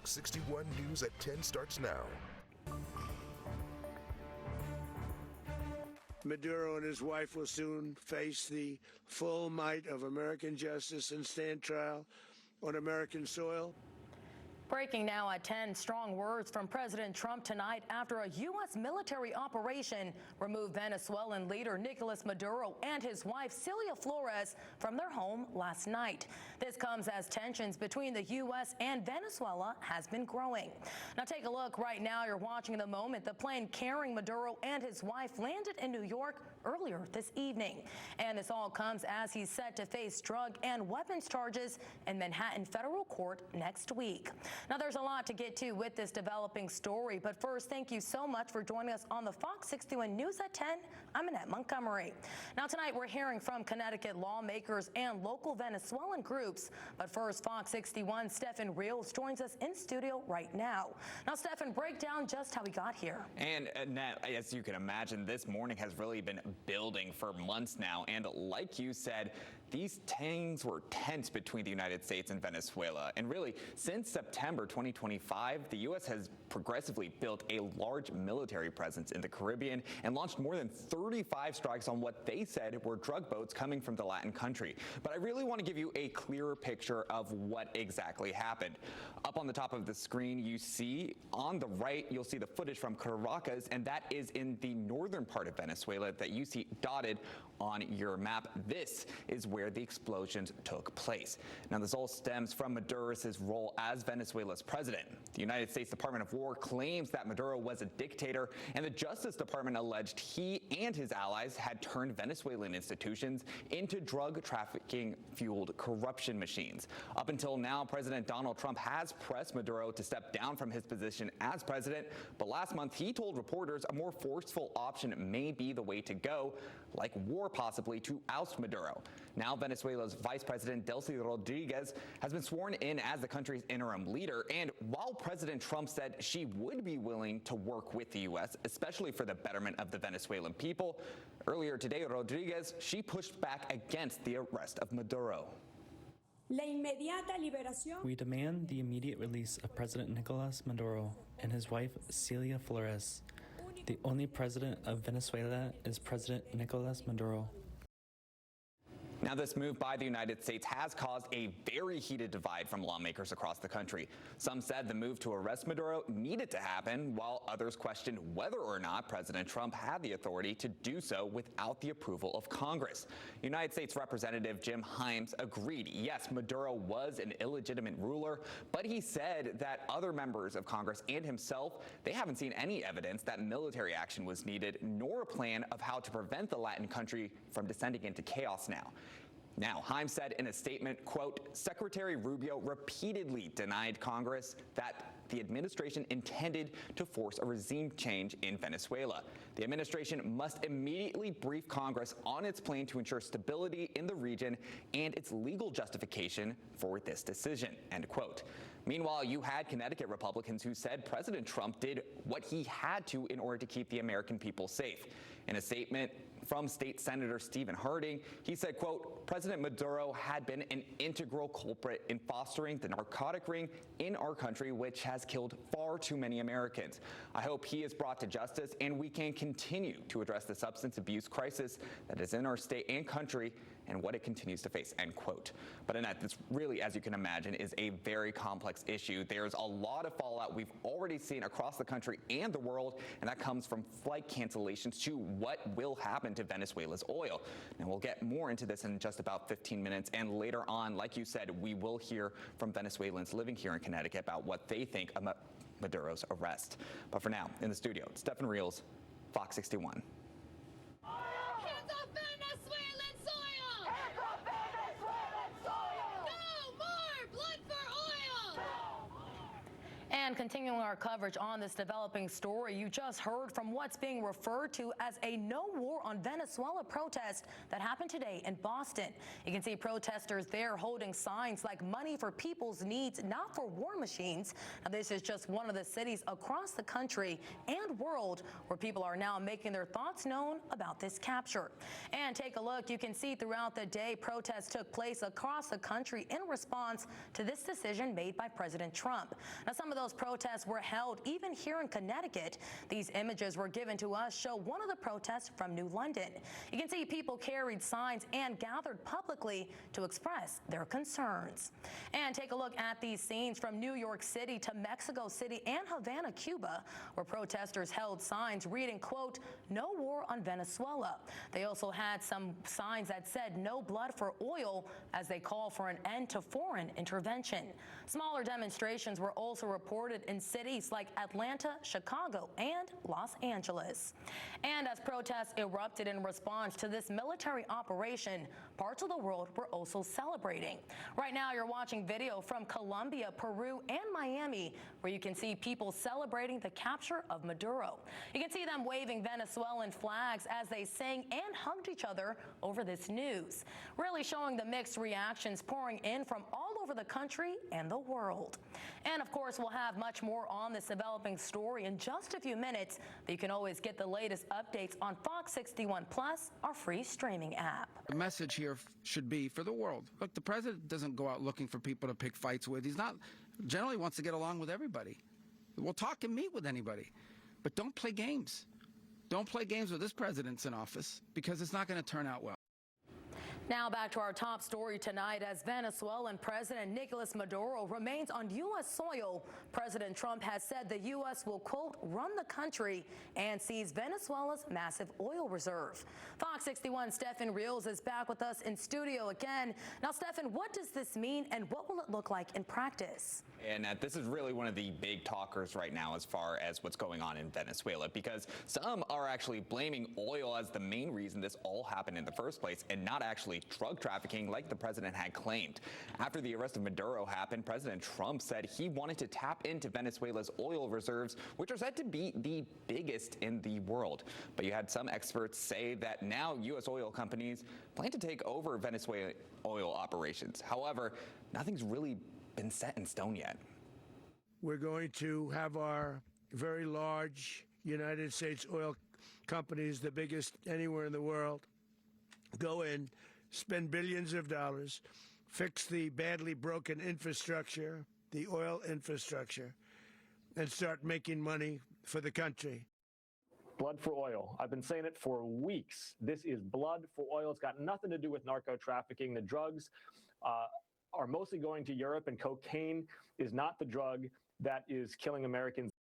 Fox 61 News at 10 starts now. Maduro and his wife will soon face the full might of American justice and stand trial on American soil. Breaking now at 10, strong words from President Trump tonight after a U.S. military operation removed Venezuelan leader Nicolas Maduro and his wife Celia Flores from their home last night. This comes as tensions between the U.S. and Venezuela has been growing. Now take a look right now. You're watching the moment the plane carrying Maduro and his wife landed in New York earlier this evening. And this all comes as he's set to face drug and weapons charges in Manhattan federal court next week. Now, there's a lot to get to with this developing story, but first, thank you so much for joining us on the Fox 61 News at 10. I'm Annette Montgomery. Now, tonight, we're hearing from Connecticut lawmakers and local Venezuelan groups. But first, Fox 61 Steffen Reals joins us in studio right now. Now, Steffen, break down just how we got here. And Annette, as you can imagine, this morning has really been building for months now. And like you said, these things were tense between the United States and Venezuela. And really, since September 2025, the U.S. has progressively built a large military presence in the Caribbean and launched more than 35 strikes on what they said were drug boats coming from the Latin country. But I really want to give you a clearer picture of what exactly happened. Up on the top of the screen, you see on the right, you'll see the footage from Caracas, and that is in the northern part of Venezuela that you see dotted on your map. This is where the explosions took place. Now, this all stems from Maduro's role as Venezuela's president. The United States Department of War claims that Maduro was a dictator, and the Justice Department alleged he and his allies had turned Venezuelan institutions into drug trafficking-fueled corruption machines. Up until now, President Donald Trump has pressed Maduro to step down from his position as president, but last month he told reporters a more forceful option may be the way to go, like war possibly, to oust Maduro. Now Venezuela's Vice President Delcy Rodriguez has been sworn in as the country's interim leader. And while President Trump said she would be willing to work with the U.S., especially for the betterment of the Venezuelan people, earlier today, Rodriguez, she pushed back against the arrest of Maduro. We demand the immediate release of President Nicolas Maduro and his wife, Celia Flores. The only president of Venezuela is President Nicolas Maduro. Now, this move by the United States has caused a very heated divide from lawmakers across the country. Some said the move to arrest Maduro needed to happen, while others questioned whether or not President Trump had the authority to do so without the approval of Congress. United States Representative Jim Himes agreed, yes, Maduro was an illegitimate ruler, but he said that other members of Congress and himself, they haven't seen any evidence that military action was needed, nor a plan of how to prevent the Latin country from descending into chaos now. Now, Himes said in a statement, quote, Secretary Rubio repeatedly denied Congress that the administration intended to force a regime change in Venezuela. The administration must immediately brief Congress on its plan to ensure stability in the region and its legal justification for this decision, end quote. Meanwhile, you had Connecticut Republicans who said President Trump did what he had to in order to keep the American people safe. In a statement from State Senator Stephen Harding, he said, quote, President Maduro had been an integral culprit in fostering the narcotic ring in our country, which has killed far too many Americans. I hope he is brought to justice and we can continue to address the substance abuse crisis that is in our state and country and what it continues to face, end quote. But Annette, this really, as you can imagine, is a very complex issue. There's a lot of fallout we've already seen across the country and the world, and that comes from flight cancellations to what will happen to Venezuela's oil. And we'll get more into this in just about 15 minutes. And later on, like you said, we will hear from Venezuelans living here in Connecticut about what they think about Maduro's arrest. But for now, in the studio, Steffen Reals, Fox 61. Hands off Venezuelan soil! Hands off Venezuelan soil! No more blood for oil! And And continuing our coverage on this developing story, you just heard from what's being referred to as a no war on Venezuela protest that happened today in Boston. You can see protesters there holding signs like money for people's needs, not for war machines. Now, this is just one of the cities across the country and world where people are now making their thoughts known about this capture. And take a look. You can see throughout the day, protests took place across the country in response to this decision made by President Trump. Now, some of those protests were held even here in Connecticut. These images were given to us show one of the protests from New London. You can see people carried signs and gathered publicly to express their concerns. And take a look at these scenes from New York City to Mexico City and Havana, Cuba, where protesters held signs reading, quote, "No war on Venezuela." They also had some signs that said "No blood for oil" as they call for an end to foreign intervention. Smaller demonstrations were also reported in cities like Atlanta, Chicago, and Los Angeles. And as protests erupted in response to this military operation, parts of the world were also celebrating. Right now, you're watching video from Colombia, Peru, and Miami, where you can see people celebrating the capture of Maduro. You can see them waving Venezuelan flags as they sang and hugged each other over this news, really showing the mixed reactions pouring in from all over the country and the world. And of course, we'll have much more on this developing story in just a few minutes, but you can always get the latest updates on FOX61 Plus, our free streaming app. The message here should be for the world. Look, the president doesn't go out looking for people to pick fights with. He's not generally wants to get along with everybody. We'll talk and meet with anybody, but don't play games. Don't play games with this president's in office, because it's not going to turn out well. Now back to our top story tonight. As Venezuelan President Nicolas Maduro remains on U.S. soil, President Trump has said the U.S. will, quote, run the country and seize Venezuela's massive oil reserve. FOX61 Steffen Reals is back with us in studio again. Now, Steffen, what does this mean and what will it look like in practice? And this is really one of the big talkers right now as far as what's going on in Venezuela, because some are actually blaming oil as the main reason this all happened in the first place, and not actually drug trafficking like the president had claimed. After the arrest of Maduro happened, President Trump said he wanted to tap into Venezuela's oil reserves, which are said to be the biggest in the world. But you had some experts say that now U.S. oil companies plan to take over Venezuelan oil operations. However, nothing's really been set in stone yet. We're going to have our very large United States oil companies, the biggest anywhere in the world, go in, spend billions of dollars, fix the badly broken infrastructure, the oil infrastructure, and start making money for the country. Blood for oil. I've been saying it for weeks. This is blood for oil. It's got nothing to do with narco trafficking. The drugs are mostly going to Europe, and cocaine is not the drug that is killing Americans.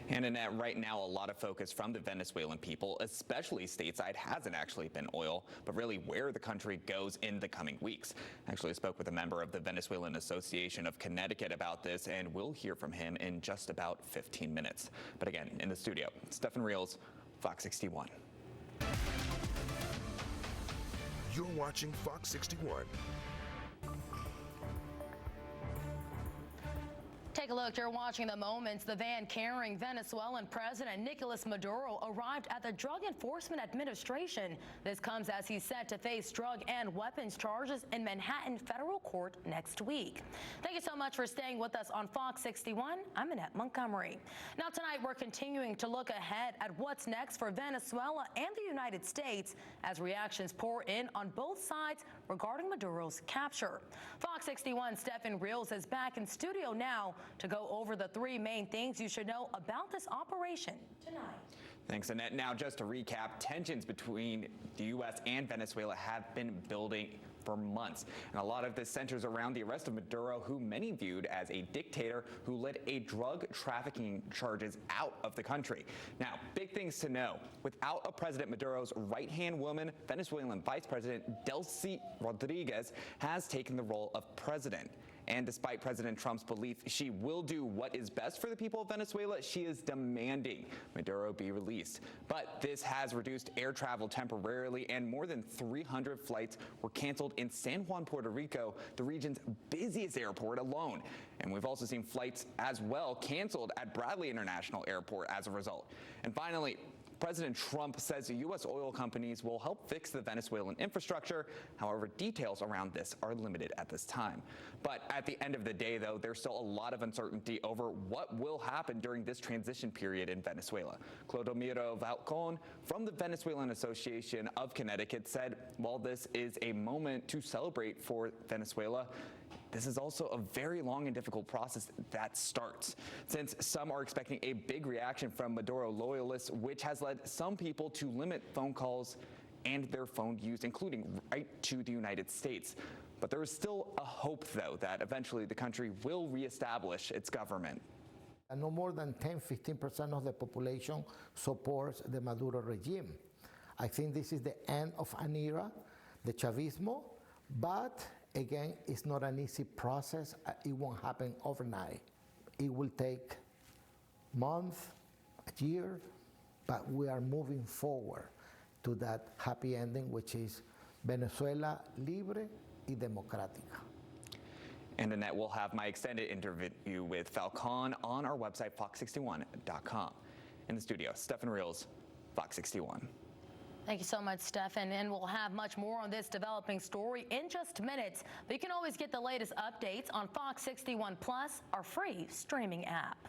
And Annette, right now, a lot of focus from the Venezuelan people, especially stateside, hasn't actually been oil, but really where the country goes in the coming weeks. Actually, I spoke with a member of the Venezuelan Association of Connecticut about this, and we'll hear from him in just about 15 minutes. But again, in the studio, Steffen Reals, FOX61. You're watching Fox 61. Take a look. You're watching the moments the van carrying Venezuelan President Nicolas Maduro arrived at the Drug Enforcement Administration. This comes as he's set to face drug and weapons charges in Manhattan federal court next week. Thank you so much for staying with us on Fox 61. I'm Annette Montgomery. Now tonight we're continuing to look ahead at what's next for Venezuela and the United States as reactions pour in on both sides regarding Maduro's capture. Fox 61 Steffen Reals is back in studio now to go over the three main things you should know about this operation tonight. Thanks, Annette. Now, just to recap, tensions between the U.S. and Venezuela have been building for months. And a lot of this centers around the arrest of Maduro, who many viewed as a dictator who led a drug trafficking charges out of the country. Now, big things to know. Without a President, Maduro's right-hand woman, Venezuelan Vice President Delcy Rodriguez, has taken the role of president. And despite President Trump's belief she will do what is best for the people of Venezuela, she is demanding Maduro be released. But this has reduced air travel temporarily, and more than 300 flights were canceled in San Juan, Puerto Rico, the region's busiest airport alone. And we've also seen flights as well canceled at Bradley International Airport as a result. And finally, President Trump says U.S. oil companies will help fix the Venezuelan infrastructure. However, details around this are limited at this time. But at the end of the day, though, there's still a lot of uncertainty over what will happen during this transition period in Venezuela. Clodomiro Falcon from the Venezuelan Association of Connecticut said, while this is a moment to celebrate for Venezuela, this is also a very long and difficult process that starts, since some are expecting a big reaction from Maduro loyalists, which has led some people to limit phone calls and their phone use, including right to the United States. But there is still a hope, though, that eventually the country will reestablish its government. No more than 10-15% of the population supports the Maduro regime. I think this is the end of an era, the Chavismo, but again, it's not an easy process. It won't happen overnight. It will take months, a year, but we are moving forward to that happy ending, which is Venezuela libre y democrática. And Annette will have my extended interview with Falcon on our website, fox61.com. In the studio, Steffen Reals, Fox 61. Thank you so much, Steffen. And we'll have much more on this developing story in just minutes. But you can always get the latest updates on Fox 61 Plus, our free streaming app.